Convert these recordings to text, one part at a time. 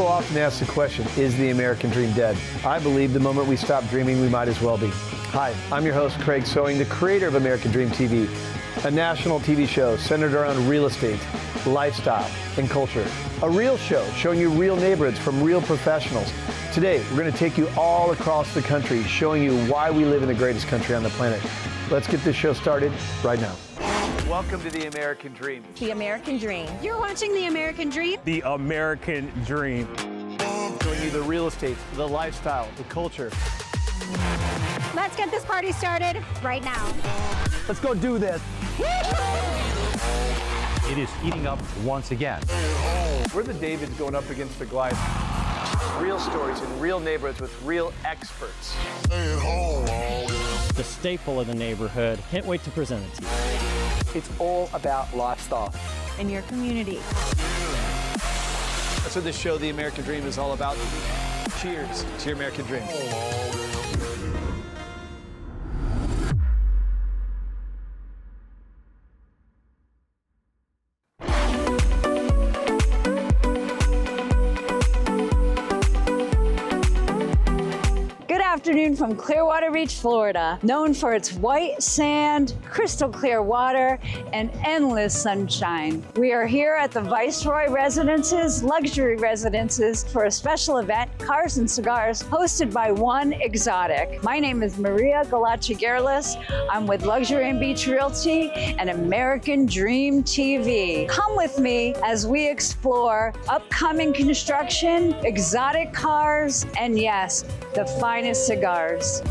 People often ask the question, is the American dream dead? I believe the moment we stop dreaming, we might as well be. Hi, I'm your host, Craig Sewing, the creator of American Dream TV, a national TV show centered around real estate, lifestyle, and culture. A real show showing you real neighborhoods from real professionals. Today, we're going to take you all across the country, showing you why we live in the greatest country on the planet. Let's get this show started right now. Welcome to the American Dream. The American Dream. You're watching The American Dream? The American Dream. Showing you the real estate, the lifestyle, the culture. Let's get this party started right now. Let's go do this. It is heating up once again. We're the Davids going up against the Goliath. Real stories in real neighborhoods with real experts. The staple of the neighborhood. Can't wait to present it to you. It's all about lifestyle. In your community. That's what this show, The American Dream, is all about. Cheers to your American Dream. Afternoon from Clearwater Beach, Florida, known for its white sand, crystal clear water, and endless sunshine. We are here at the Viceroy Residences, luxury residences, for a special event, Cars and Cigars, hosted by One Exotic. My name is Maria Galacci-Garlis. I'm with Luxury and Beach Realty and American Dream TV. Come with me as we explore upcoming construction, exotic cars, and yes, the finest cigars.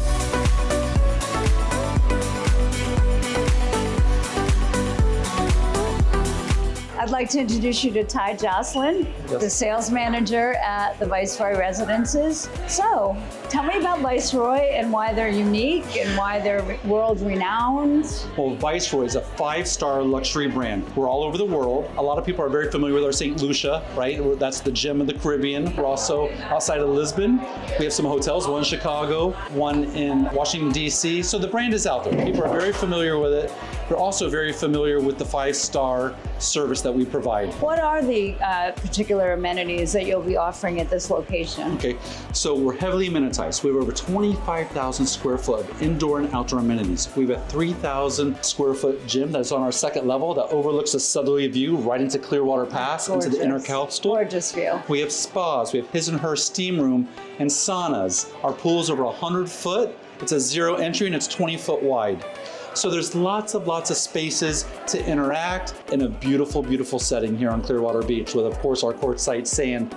I'd like to introduce you to Ty Jocelyn, the sales manager at the Viceroy Residences. So, tell me about Viceroy and why they're unique and why they're world-renowned. Well, Viceroy is a 5-star luxury brand. We're all over the world. A lot of people are very familiar with our St. Lucia, right? That's the gem of the Caribbean. We're also outside of Lisbon. We have some hotels, one in Chicago, one in Washington, D.C. So the brand is out there. People are very familiar with it. They're also very familiar with the 5-star service that we provide. What are the particular amenities that you'll be offering at this location? Okay, so we're heavily amenitized. We have over 25,000 square foot of indoor and outdoor amenities. We have a 3,000 square foot gym that's on our second level that overlooks a southerly view right into Clearwater Pass, into the intercoastal. Gorgeous view. We have spas, we have his and her steam room and saunas. Our pool's over 100 foot. It's a zero entry and it's 20 foot wide. So there's lots of spaces to interact in a beautiful, beautiful setting here on Clearwater Beach with, of course, our quartzite sand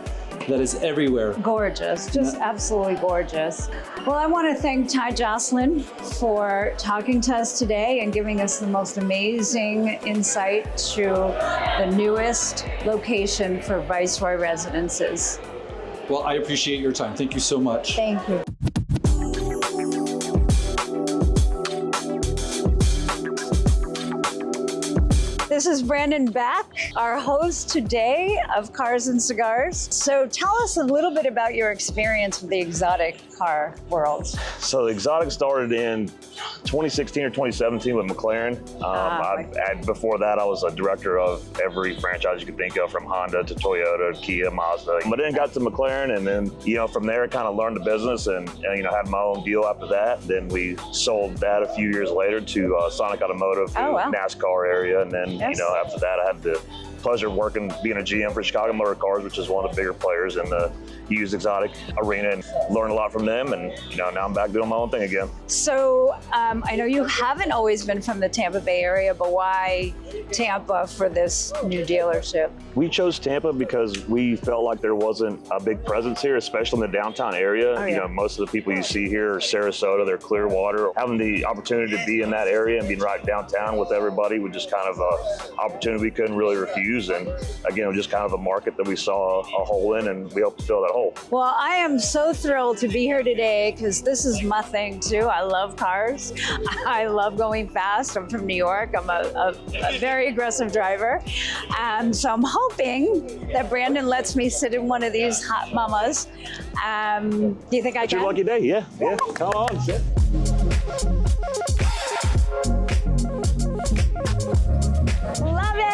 that is everywhere. Gorgeous, just absolutely gorgeous. Well, I want to thank Ty Jocelyn for talking to us today and giving us the most amazing insight to the newest location for Viceroy Residences. Well, I appreciate your time. Thank you so much. Thank you. This is Brandon Beck, our host today of Cars and Cigars. So tell us a little bit about your experience with the exotic car world. So the exotic started in 2016 or 2017 with McLaren. Before that, I was a director of every franchise you could think of, from Honda to Toyota, Kia, Mazda. But then got to McLaren, and then from there, kind of learned the business and had my own deal after that. Then we sold that a few years later to Sonic Automotive, NASCAR area, and then after that, I had the pleasure of being a GM for Chicago Motor Cars, which is one of the bigger players in the used exotic arena, and learned a lot from them. And now I'm back doing my own thing again. So I know you haven't always been from the Tampa Bay area, but why Tampa for this new dealership? We chose Tampa because we felt like there wasn't a big presence here, especially in the downtown area. Oh, yeah. Most of the people you see here are Sarasota, they're Clearwater. Having the opportunity to be in that area and being right downtown with everybody was just kind of an opportunity we couldn't really refuse. And again, it was just kind of a market that we saw a hole in, and we hope to fill that hole. Well, I am so thrilled to be here today because this is my thing too. I love cars. I love going fast. I'm from New York. I'm a very aggressive driver. So I'm hoping that Brandon lets me sit in one of these hot mamas. Do you think I can? It's your lucky day, yeah. Come on, sit. Love it.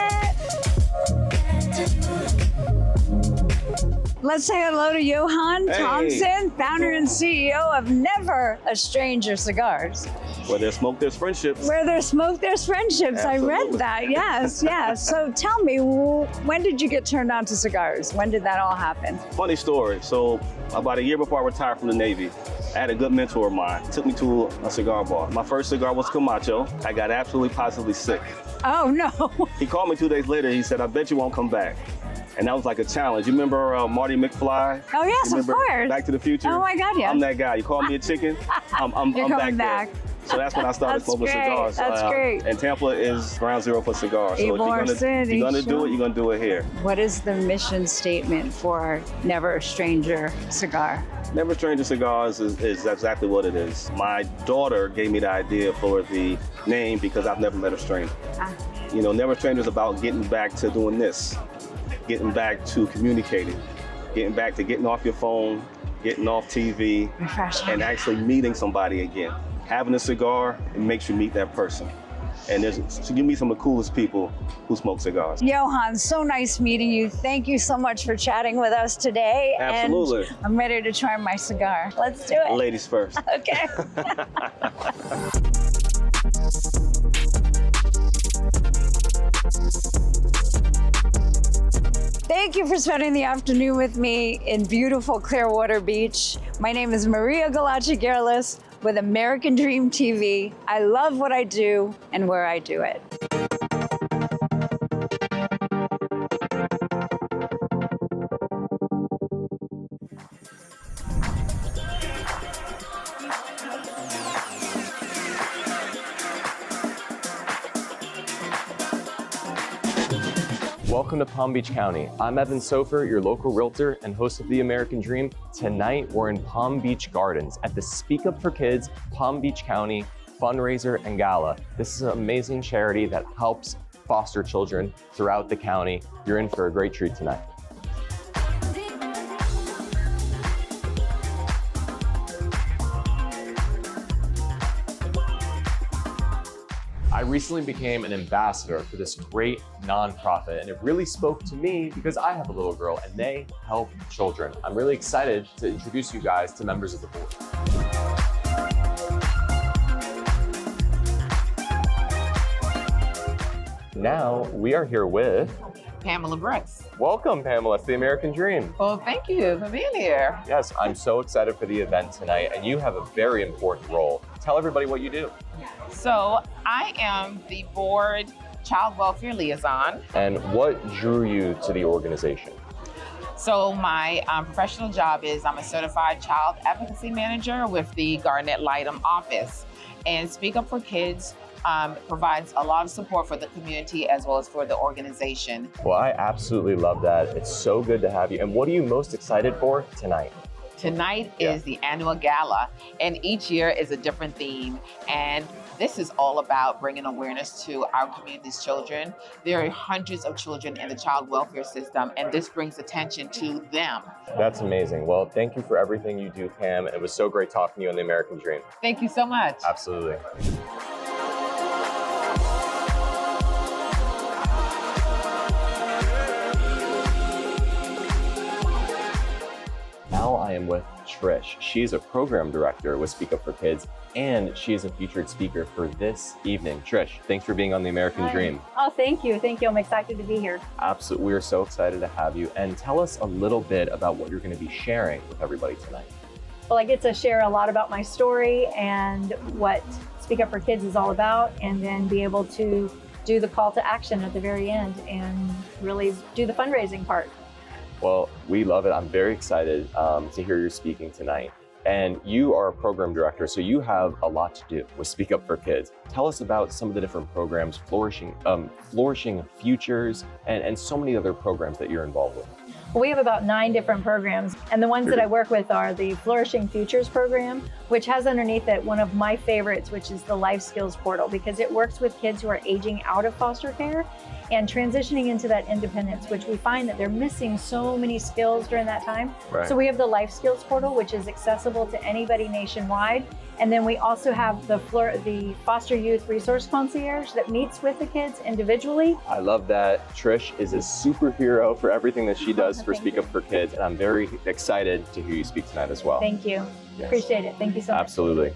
Let's say hello to Johan Thompson, founder and CEO of Never a Stranger Cigars. Where there's smoke, there's friendships. Where there's smoke, there's friendships. Absolutely. I read that. Yes, yes. So tell me, when did you get turned on to cigars? When did that all happen? Funny story. So about a year before I retired from the Navy, I had a good mentor of mine. Took me to a cigar bar. My first cigar was Camacho. I got absolutely positively sick. Oh, no. He called me 2 days later. He said, I bet you won't come back. And that was like a challenge. You remember Marty McFly? Oh, yes, of course. Back to the Future? Oh, my God, yes. I'm that guy. You call me a chicken, I'm You're coming back. there. So that's when I started smoking cigars. That's great. And Tampa is ground zero for cigars. So if Ybor City, you're gonna do it, you're gonna do it here. What is the mission statement for Never a Stranger Cigar? Never Stranger Cigars is exactly what it is. My daughter gave me the idea for the name because I've never met a stranger. You know, Never Stranger is about getting back to doing this, getting back to communicating, getting back to getting off your phone, getting off TV, Refreshing. and actually meeting somebody again. Having a cigar, it makes you meet that person. And you meet some of the coolest people who smoke cigars. Johan, so nice meeting you. Thank you so much for chatting with us today. Absolutely. And I'm ready to try my cigar. Let's do it. Ladies first. Okay. Thank you for spending the afternoon with me in beautiful Clearwater Beach. My name is Maria Galacci-Gerlis with American Dream TV. I love what I do and where I do it. Welcome to Palm Beach County. I'm Evan Sofer, your local realtor and host of The American Dream. Tonight, we're in Palm Beach Gardens at the Speak Up for Kids Palm Beach County fundraiser and gala. This is an amazing charity that helps foster children throughout the county. You're in for a great treat tonight. I recently became an ambassador for this great nonprofit, and it really spoke to me because I have a little girl and they help children. I'm really excited to introduce you guys to members of the board. Now we are here with Pamela Brooks. Welcome, Pamela, to The American Dream. Well, thank you for being here. Yes, I'm so excited for the event tonight, and you have a very important role. Tell everybody what you do. So I am the board child welfare liaison. And what drew you to the organization? So my professional job is I'm a certified child advocacy manager with the Garnett Lightham office. And Speak Up for Kids provides a lot of support for the community as well as for the organization. Well, I absolutely love that. It's so good to have you. And what are you most excited for tonight? Tonight is the annual gala, and each year is a different theme. And this is all about bringing awareness to our community's children. There are hundreds of children in the child welfare system, and this brings attention to them. That's amazing. Well, thank you for everything you do, Pam. It was so great talking to you on The American Dream. Thank you so much. Absolutely. Now I am with Trish. She's a program director with Speak Up for Kids, and she is a featured speaker for this evening. Trish, thanks for being on The American Dream. Oh, thank you. Thank you. I'm excited to be here. Absolutely. We're so excited to have you. And tell us a little bit about what you're going to be sharing with everybody tonight. Well, I get to share a lot about my story and what Speak Up for Kids is all about, and then be able to do the call to action at the very end and really do the fundraising part. Well, we love it. I'm very excited to hear you speaking tonight. And you are a program director, so you have a lot to do with Speak Up for Kids. Tell us about some of the different programs, Flourishing Futures, and so many other programs that you're involved with. We have about 9 different programs, and the ones that I work with are the Flourishing Futures program, which has underneath it one of my favorites, which is the Life Skills Portal, because it works with kids who are aging out of foster care and transitioning into that independence, which we find that they're missing so many skills during that time. Right. So we have the Life Skills Portal, which is accessible to anybody nationwide. And then we also have the Foster Youth Resource Concierge that meets with the kids individually. I love that Trish is a superhero for everything that she does for Speak Up for Kids, and I'm very excited to hear you speak tonight as well. Thank you. Yes. Appreciate it. Thank you so much. Absolutely.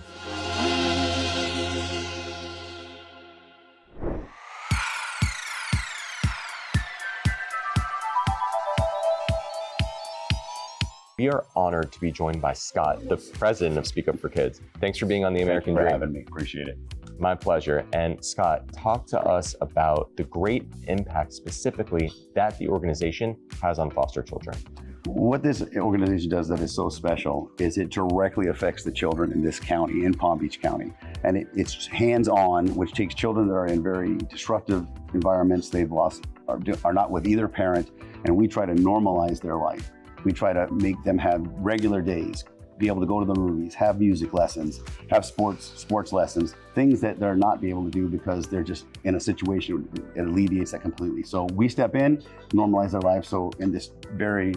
We are honored to be joined by Scott, the president of Speak Up for Kids. Thanks for being on the American Dream. Thanks for having me. Appreciate it. My pleasure. And Scott, talk to us about the great impact specifically that the organization has on foster children. What this organization does that is so special is it directly affects the children in this county, in Palm Beach County. And it's hands-on, which takes children that are in very disruptive environments, they've lost, are not with either parent, and we try to normalize their life. We try to make them have regular days, be able to go to the movies, have music lessons, have sports lessons, things that they're not be able to do because they're just in a situation, it alleviates that completely. So we step in, normalize their life. So in this very,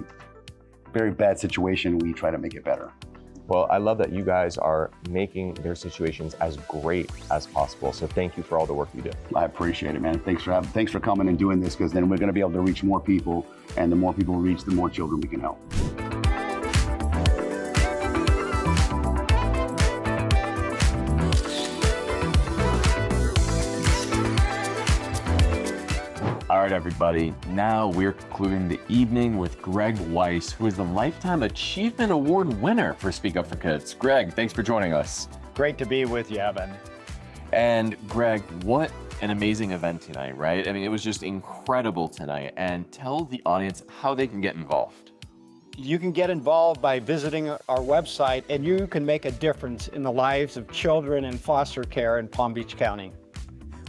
very bad situation, we try to make it better. Well, I love that you guys are making their situations as great as possible. So thank you for all the work you do. I appreciate it, man. Thanks for coming and doing this, because then we're going to be able to reach more people, and the more people we reach, the more children we can help. All right, everybody. Now we're concluding the evening with Greg Weiss, who is the Lifetime Achievement Award winner for Speak Up for Kids. Greg, thanks for joining us. Great to be with you, Evan. And Greg, what an amazing event tonight, right? I mean, it was just incredible tonight. And tell the audience how they can get involved. You can get involved by visiting our website, and you can make a difference in the lives of children in foster care in Palm Beach County.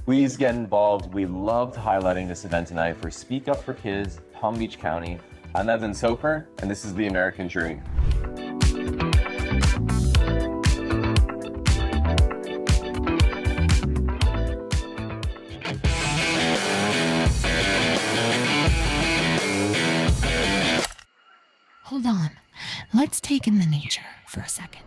Please get involved. We loved highlighting this event tonight for Speak Up for Kids, Palm Beach County. I'm Evan Soper, and this is The American Dream. Hold on. Let's take in the nature for a second.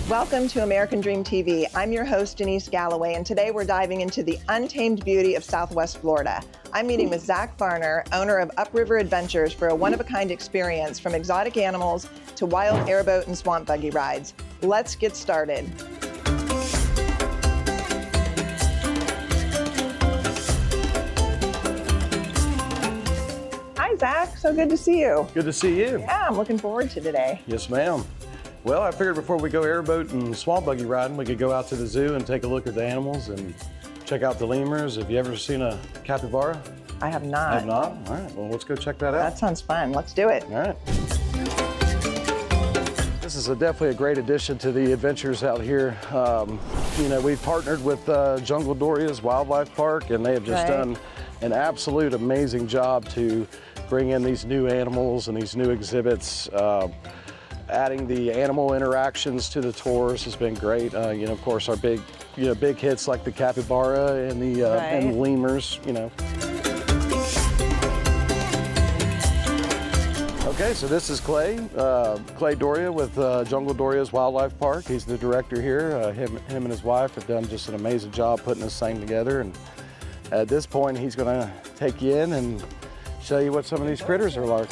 Welcome to American Dream TV. I'm your host, Denise Galloway, and today we're diving into the untamed beauty of Southwest Florida. I'm meeting with Zach Varner, owner of Upriver Adventures, for a one-of-a-kind experience from exotic animals to wild airboat and swamp buggy rides. Let's get started. Hi, Zach. So good to see you. Good to see you. Yeah, I'm looking forward to today. Yes, ma'am. Well, I figured before we go airboat and swamp buggy riding, we could go out to the zoo and take a look at the animals and check out the lemurs. Have you ever seen a capybara? I have not. Have not? All right, well, let's go check that out. That sounds fun. Let's do it. All right. This is definitely a great addition to the adventures out here. You know, we've partnered with Jungle Doria's Wildlife Park, and they have just done an absolute amazing job to bring in these new animals and these new exhibits. Adding the animal interactions to the tours has been great. You know, of course, our big hits like the capybara and the and lemurs. You know. Okay, so this is Clay Doria with Jungle Doria's Wildlife Park. He's the director here. Him and his wife have done just an amazing job putting this thing together. And at this point, he's going to take you in and show you what some of these critters are like.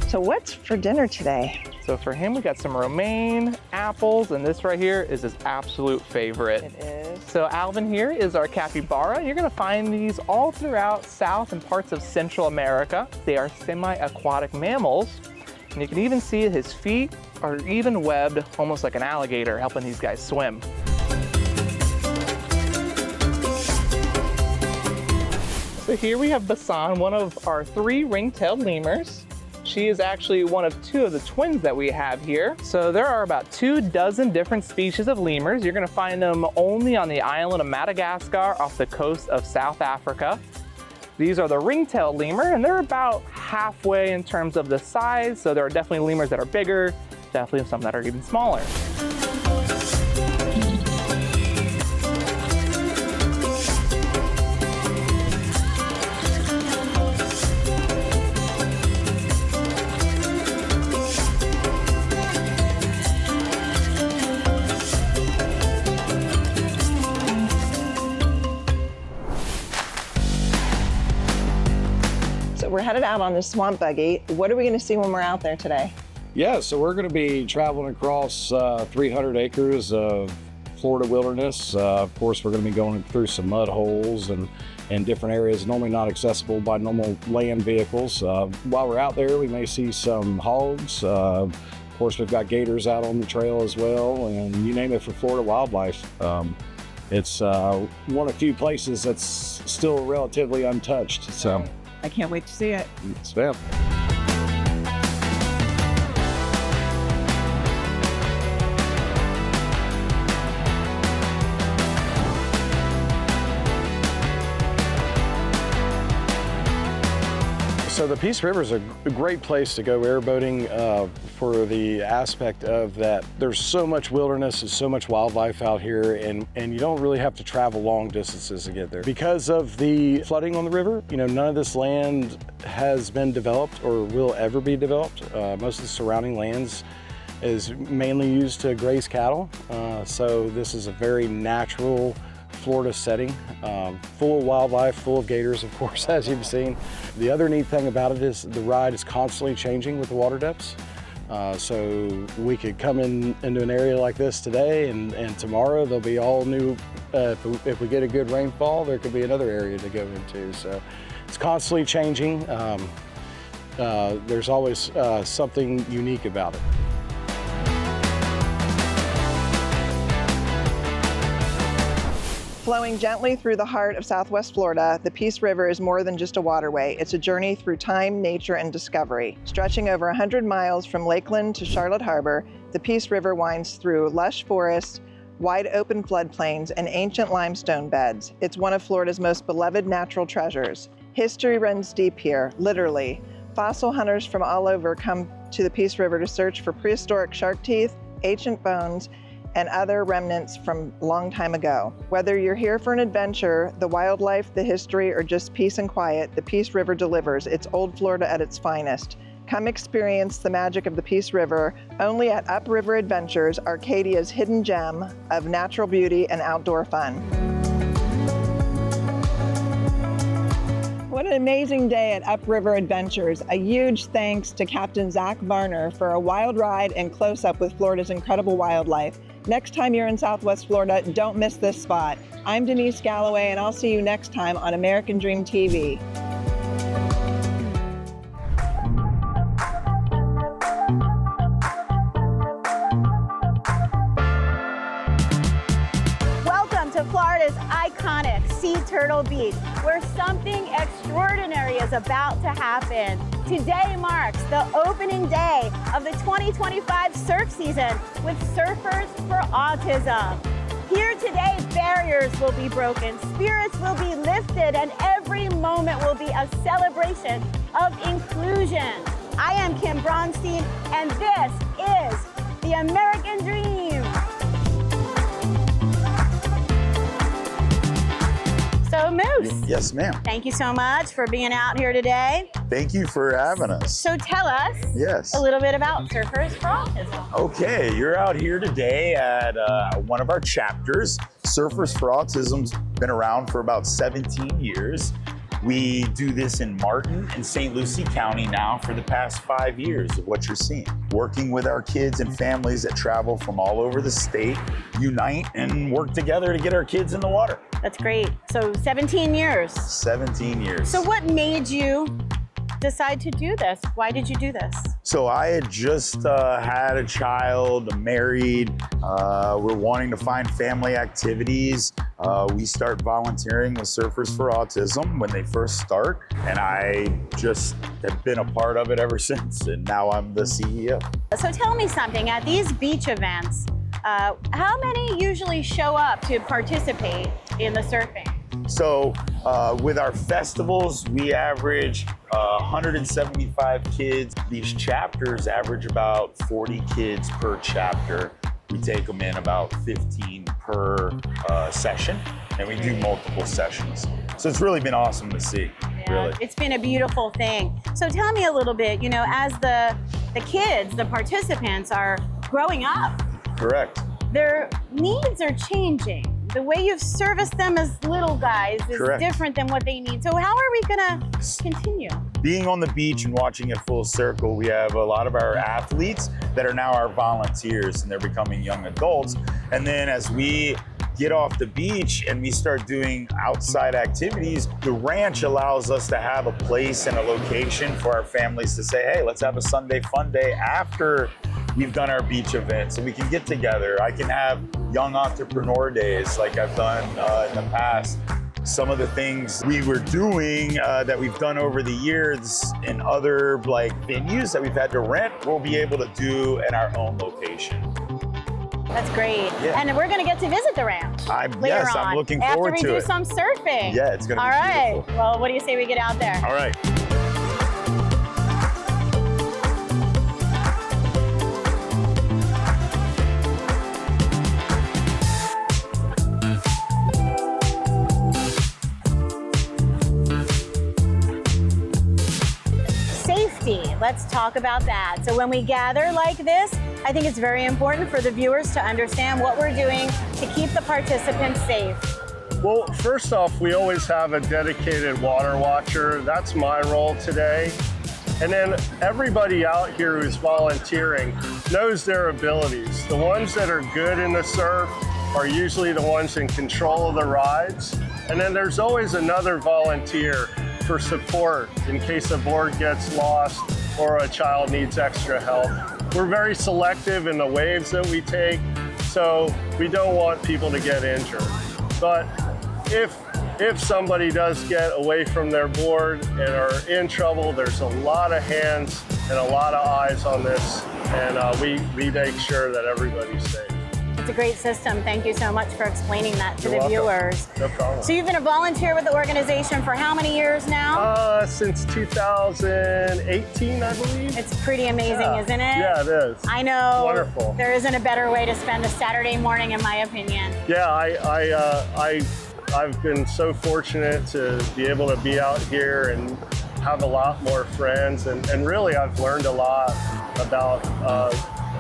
So what's for dinner today? So for him, we got some romaine, apples, and this right here is his absolute favorite. It is. So Alvin here is our capybara. You're gonna find these all throughout South and parts of Central America. They are semi-aquatic mammals. And you can even see his feet are even webbed, almost like an alligator, helping these guys swim. So here we have Basan, one of our 3 ring-tailed lemurs. She is actually one of 2 of the twins that we have here. So there are about 24 different species of lemurs. You're gonna find them only on the island of Madagascar off the coast of South Africa. These are the ring-tailed lemur, and they're about halfway in terms of the size. So there are definitely lemurs that are bigger, definitely some that are even smaller. So we're headed out on this swamp buggy. What are we going to see when we're out there today? Yeah, so we're going to be traveling across 300 acres of Florida wilderness. Of course, we're going to be going through some mud holes and different areas normally not accessible by normal land vehicles. While we're out there, we may see some hogs. Of course, we've got gators out on the trail as well, and you name it for Florida wildlife. It's one of the few places that's still relatively untouched. So I can't wait to see it. Yes, ma'am. So the Peace River is a great place to go airboating for the aspect of that there's so much wilderness and so much wildlife out here, and you don't really have to travel long distances to get there. Because of the flooding on the river, you know, none of this land has been developed or will ever be developed. Most of the surrounding lands is mainly used to graze cattle. So this is a very natural Florida setting, full of wildlife, full of gators, of course, as you've seen. The other neat thing about it is the ride is constantly changing with the water depths. So we could come into an area like this today, and tomorrow there'll be all new. If we get a good rainfall, there could be another area to go into. So it's constantly changing. There's always something unique about it. Flowing gently through the heart of Southwest Florida, the Peace River is more than just a waterway. It's a journey through time, nature, and discovery. Stretching over 100 miles from Lakeland to Charlotte Harbor, the Peace River winds through lush forests, wide open floodplains, and ancient limestone beds. It's one of Florida's most beloved natural treasures. History runs deep here, literally. Fossil hunters from all over come to the Peace River to search for prehistoric shark teeth, ancient bones, and other remnants from a long time ago. Whether you're here for an adventure, the wildlife, the history, or just peace and quiet, the Peace River delivers. It's old Florida at its finest. Come experience the magic of the Peace River only at Upriver Adventures, Arcadia's hidden gem of natural beauty and outdoor fun. What an amazing day at Upriver Adventures. A huge thanks to Captain Zach Varner for a wild ride and close-up with Florida's incredible wildlife. Next time you're in Southwest Florida, don't miss this spot. I'm Denise Galloway, and I'll see you next time on American Dream TV. Welcome to Florida's iconic Sea Turtle Beach, where something extraordinary is about to happen. Today marks the opening day of the 2025 surf season with Surfers for Autism. Here today, barriers will be broken, spirits will be lifted, and every moment will be a celebration of inclusion. I am Kim Bronstein, and this is the American Dream. So Moose. Yes, ma'am. Thank you so much for being out here today. Thank you for having us. So tell us a little bit about Surfers for Autism. Okay, you're out here today at one of our chapters. Surfers for Autism's been around for about 17 years. We do this in Martin and St. Lucie County now for the past 5 years of what you're seeing. Working with our kids and families that travel from all over the state, unite and work together to get our kids in the water. That's great. So 17 years. 17 years. So what made you decide to do this? Why did you do this? So I had just had a child, married. We're wanting to find family activities. We start volunteering with Surfers for Autism when they first start, and I just have been a part of it ever since, and now I'm the CEO. So tell me something, at these beach events, how many usually show up to participate in the surfing? So with our festivals, we average 175 kids. These chapters average about 40 kids per chapter. We take them in about 15 per session, and we do multiple sessions. So it's really been awesome to see, really. It's been a beautiful thing. So tell me a little bit, you know, as the kids, the participants are growing up, Correct. their needs are changing. The way you've serviced them as little guys is Correct. different than what they need. So how are we gonna continue? Being on the beach and watching it full circle, we have a lot of our athletes that are now our volunteers, and they're becoming young adults. And then as we get off the beach and we start doing outside activities, the ranch allows us to have a place and a location for our families to say, hey, let's have a Sunday fun day after we've done our beach event, so we can get together. I can have young entrepreneur days like I've done in the past. Some of the things we were doing that we've done over the years in other like venues that we've had to rent, we'll be able to do in our own location. That's great. Yeah. And we're gonna get to visit the ranch later yes, on. I'm looking forward to After we it. do some surfing. Yeah, it's gonna All be right. beautiful. Well, what do you say we get out there? All right. Safety, let's talk about that. So when we gather like this, I think it's very important for the viewers to understand what we're doing to keep the participants safe. Well, first off, we always have a dedicated water watcher. That's my role today. And then everybody out here who's volunteering knows their abilities. The ones that are good in the surf are usually the ones in control of the rides. And then there's always another volunteer for support in case a board gets lost or a child needs extra help. We're very selective in the waves that we take, so we don't want people to get injured. But if somebody does get away from their board and are in trouble, there's a lot of hands and a lot of eyes on this, and we make sure that everybody's safe. It's a great system. Thank you so much for explaining that to You're the welcome. viewers. No problem. So you've been a volunteer with the organization for how many years now? Since 2018, I believe. It's pretty amazing, Yeah. isn't it? Yeah, it is. I know. Wonderful. There isn't a better way to spend a Saturday morning, in my opinion. Yeah, I've been so fortunate to be able to be out here and have a lot more friends, and really I've learned a lot about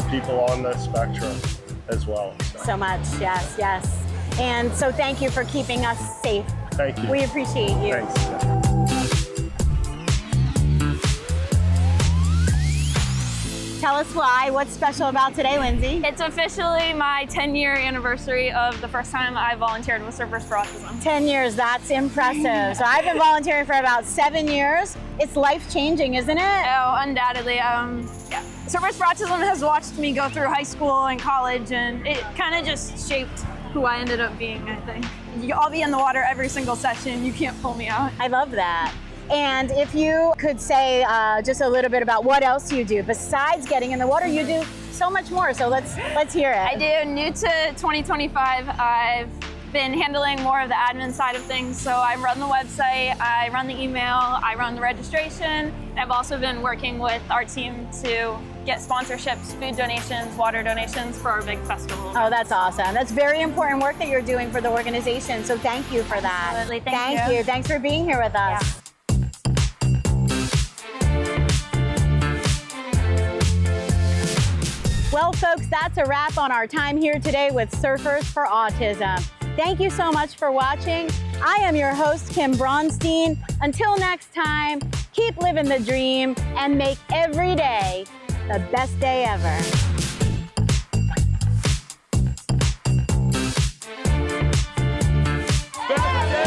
people on the spectrum as well. So much, yes, yes. And so thank you for keeping us safe. Thank you. We appreciate you. Thanks. Tell us why. What's special about today, Lindsay? It's officially my 10-year anniversary of the first time I volunteered with Surfers for Autism. 10 years, that's impressive. So I've been volunteering for about 7 years. It's life-changing, isn't it? Oh, undoubtedly. Yeah. Surfers for Autism has watched me go through high school and college, and it kind of just shaped who I ended up being, I think. I'll be in the water every single session. You can't pull me out. I love that. And if you could say just a little bit about what else you do besides getting in the water, you do so much more. So let's hear it. I do. New to 2025, I've been handling more of the admin side of things. So I run the website, I run the email, I run the registration. And I've also been working with our team to get sponsorships, food donations, water donations for our big festival. Oh, that's awesome. That's very important work that you're doing for the organization. So thank you for that. Absolutely. Thank Thank you. Thanks for being here with us. Yeah. Well, folks, that's a wrap on our time here today with Surfers for Autism. Thank you so much for watching. I am your host, Kim Braunstein. Until next time, keep living the dream and make every day the best day ever. Best day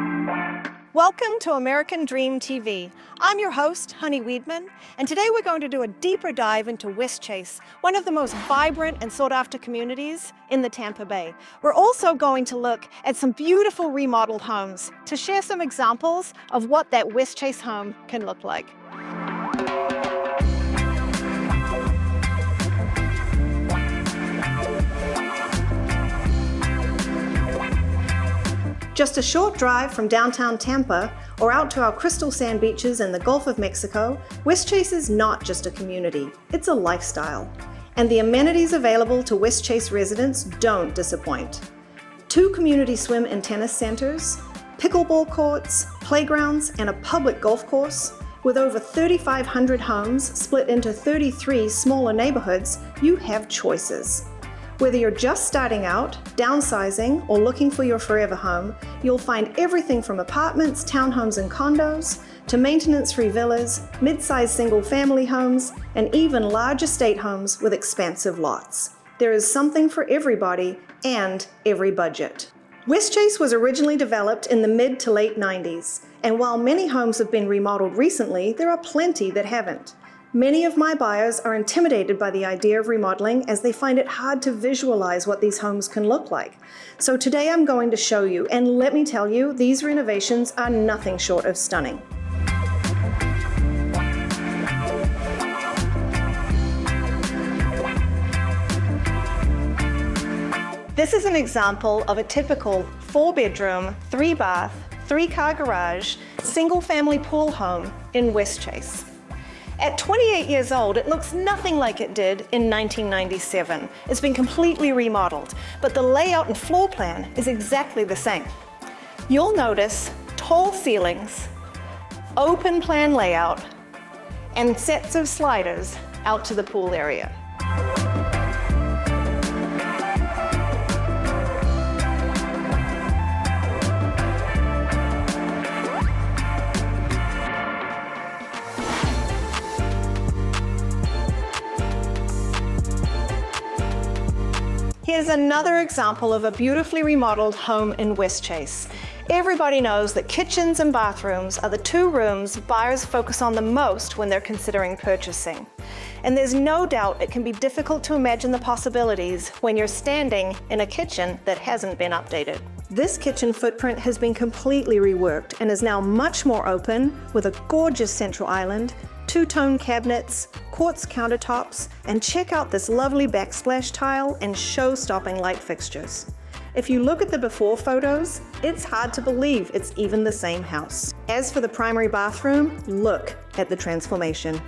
ever! Welcome to American Dream TV. I'm your host, Honey Weidman, and today we're going to do a deeper dive into Westchase, one of the most vibrant and sought-after communities in the Tampa Bay. We're also going to look at some beautiful remodeled homes to share some examples of what that Westchase home can look like. Just a short drive from downtown Tampa or out to our crystal sand beaches in the Gulf of Mexico, Westchase is not just a community, it's a lifestyle. And the amenities available to Westchase residents don't disappoint. 2 community swim and tennis centers, pickleball courts, playgrounds, and a public golf course. With over 3,500 homes split into 33 smaller neighborhoods, you have choices. Whether you're just starting out, downsizing, or looking for your forever home, you'll find everything from apartments, townhomes, and condos, to maintenance-free villas, mid-sized single-family homes, and even large estate homes with expansive lots. There is something for everybody and every budget. Westchase was originally developed in the mid to late 90s, and while many homes have been remodeled recently, there are plenty that haven't. Many of my buyers are intimidated by the idea of remodeling as they find it hard to visualize what these homes can look like. So today I'm going to show you, and let me tell you, these renovations are nothing short of stunning. This is an example of a typical 4-bedroom, 3-bath, 3-car garage, single-family pool home in Westchase. At 28 years old, it looks nothing like it did in 1997. It's been completely remodeled, but the layout and floor plan is exactly the same. You'll notice tall ceilings, open plan layout, and sets of sliders out to the pool area. Here's another example of a beautifully remodeled home in Westchase. Everybody knows that kitchens and bathrooms are the 2 rooms buyers focus on the most when they're considering purchasing. And there's no doubt it can be difficult to imagine the possibilities when you're standing in a kitchen that hasn't been updated. This kitchen footprint has been completely reworked and is now much more open with a gorgeous central island, 2-tone cabinets, quartz countertops, and check out this lovely backsplash tile and show-stopping light fixtures. If you look at the before photos, it's hard to believe it's even the same house. As for the primary bathroom, look at the transformation.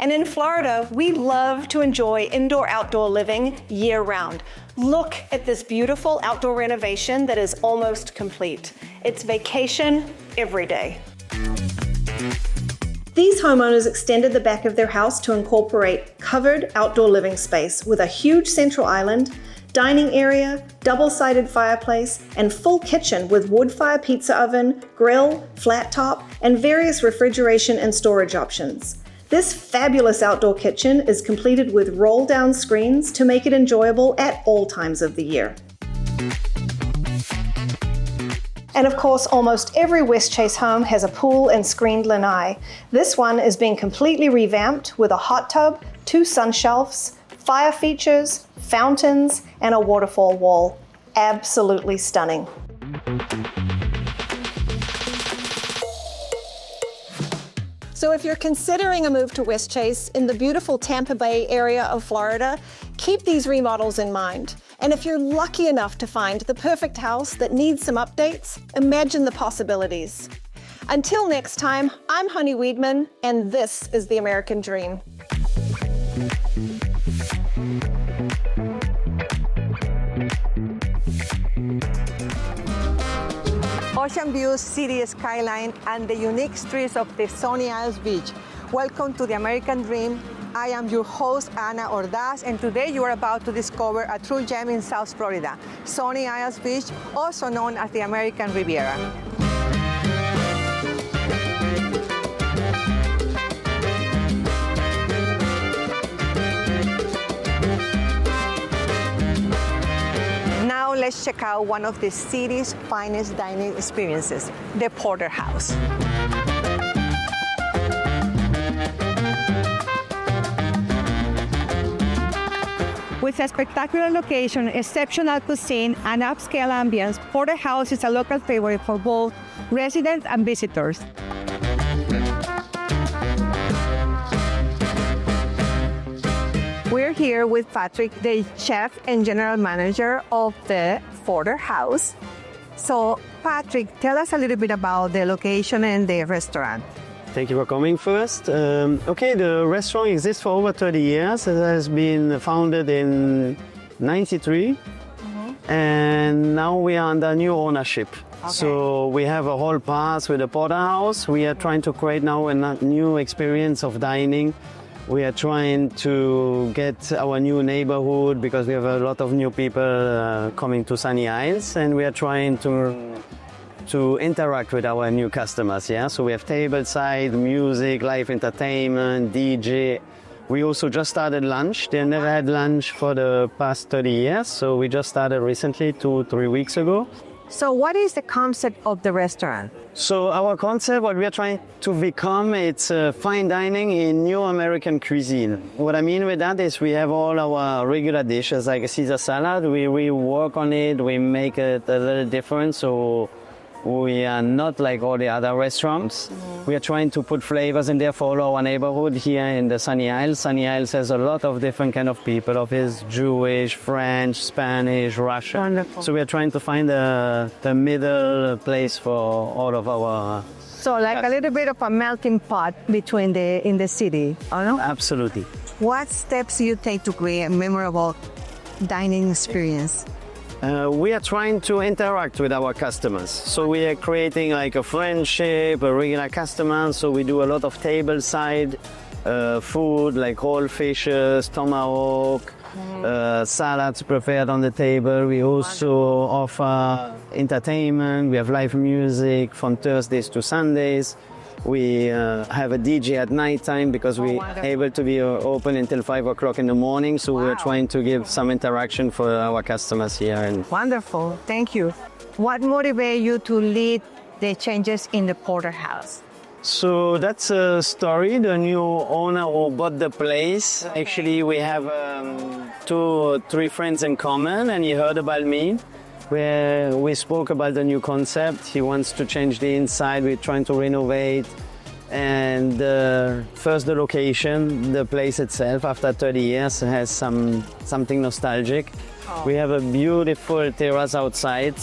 And in Florida, we love to enjoy indoor-outdoor living year-round. Look at this beautiful outdoor renovation that is almost complete. It's vacation every day. These homeowners extended the back of their house to incorporate covered outdoor living space with a huge central island, dining area, double-sided fireplace, and full kitchen with wood-fire pizza oven, grill, flat top, and various refrigeration and storage options. This fabulous outdoor kitchen is completed with roll-down screens to make it enjoyable at all times of the year. And of course, almost every Westchase home has a pool and screened lanai. This one is being completely revamped with a hot tub, 2 sun shelves, fire features, fountains, and a waterfall wall. Absolutely stunning. So if you're considering a move to Westchase in the beautiful Tampa Bay area of Florida, keep these remodels in mind. And if you're lucky enough to find the perfect house that needs some updates, imagine the possibilities. Until next time, I'm Honey Weidman, and this is the American Dream. Ocean views, city skyline, and the unique streets of the Sunny Isles Beach. Welcome to the American Dream I am your host, Ana Ordaz, and today you are about to discover a true gem in South Florida, Sunny Isles Beach, also known as the American Riviera. Now let's check out one of the city's finest dining experiences, the Porterhouse. With a spectacular location, exceptional cuisine, and upscale ambience, Porterhouse is a local favorite for both residents and visitors. We're here with Patrick, the chef and general manager of the Porterhouse. So, Patrick, tell us a little bit about the location and the restaurant. Thank you for coming first. Okay, the restaurant exists for over 30 years. It has been founded in 93, and now we are under new ownership. Okay. So we have a whole pass with the Porterhouse. We are trying to create now a new experience of dining. We are trying to get our new neighborhood because we have a lot of new people coming to Sunny Isles, and we are trying to interact with our new customers, yeah? So we have tableside, music, live entertainment, DJ. We also just started lunch. They never had lunch for the past 30 years, so we just started recently, 2-3 weeks ago. So what is the concept of the restaurant? So our concept, what we are trying to become, it's fine dining in new American cuisine. What I mean with that is we have all our regular dishes, like a Caesar salad. We work on it, we make it a little different, so we are not like all the other restaurants. We are trying to put flavors in there for all our neighborhood here in the Sunny Isles. Sunny Isles has a lot of different kind of people, of his Jewish, French, Spanish, Russian. Wonderful. So we are trying to find the middle place for all of our... So like a little bit of a melting pot between in the city, no? Absolutely. What steps do you take to create a memorable dining experience? We are trying to interact with our customers. So we are creating like a friendship, a regular customer. So we do a lot of tableside food, like whole fishes, tomahawk, salads prepared on the table. We also offer entertainment. We have live music from Thursdays to Sundays. We have a DJ at nighttime because we are able to be open until 5 o'clock in the morning. So we're trying to give some interaction for our customers here. Wonderful, thank you. What motivated you to lead the changes in the Porterhouse? So that's a story. The new owner who bought the place. Actually, we have 2 or 3 friends in common, and he heard about me. Where we spoke about the new concept. He wants to change the inside. We're trying to renovate. And first, the location, the place itself, after 30 years, has something nostalgic. We have a beautiful terrace outside.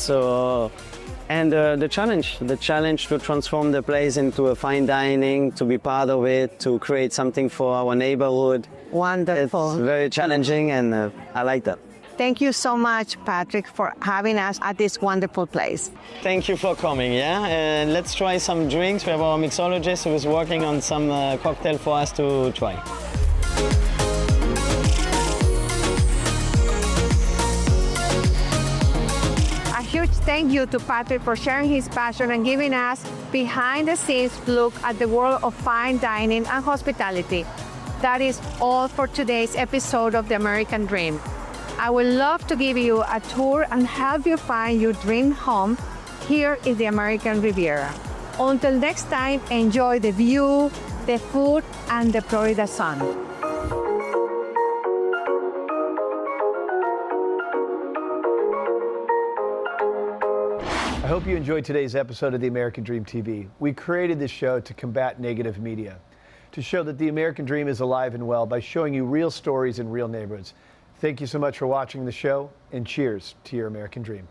And the challenge to transform the place into a fine dining, to be part of it, to create something for our neighborhood. Wonderful. It's very challenging, and I like that. Thank you so much, Patrick, for having us at this wonderful place. Thank you for coming, yeah? And let's try some drinks. We have our mixologist who is working on some cocktail for us to try. A huge thank you to Patrick for sharing his passion and giving us behind-the-scenes look at the world of fine dining and hospitality. That is all for today's episode of The American Dream. I would love to give you a tour and help you find your dream home here in the American Riviera. Until next time, enjoy the view, the food, and the Florida sun. I hope you enjoyed today's episode of The American Dream TV. We created this show to combat negative media, to show that the American Dream is alive and well by showing you real stories in real neighborhoods. Thank you so much for watching the show, and cheers to your American Dream.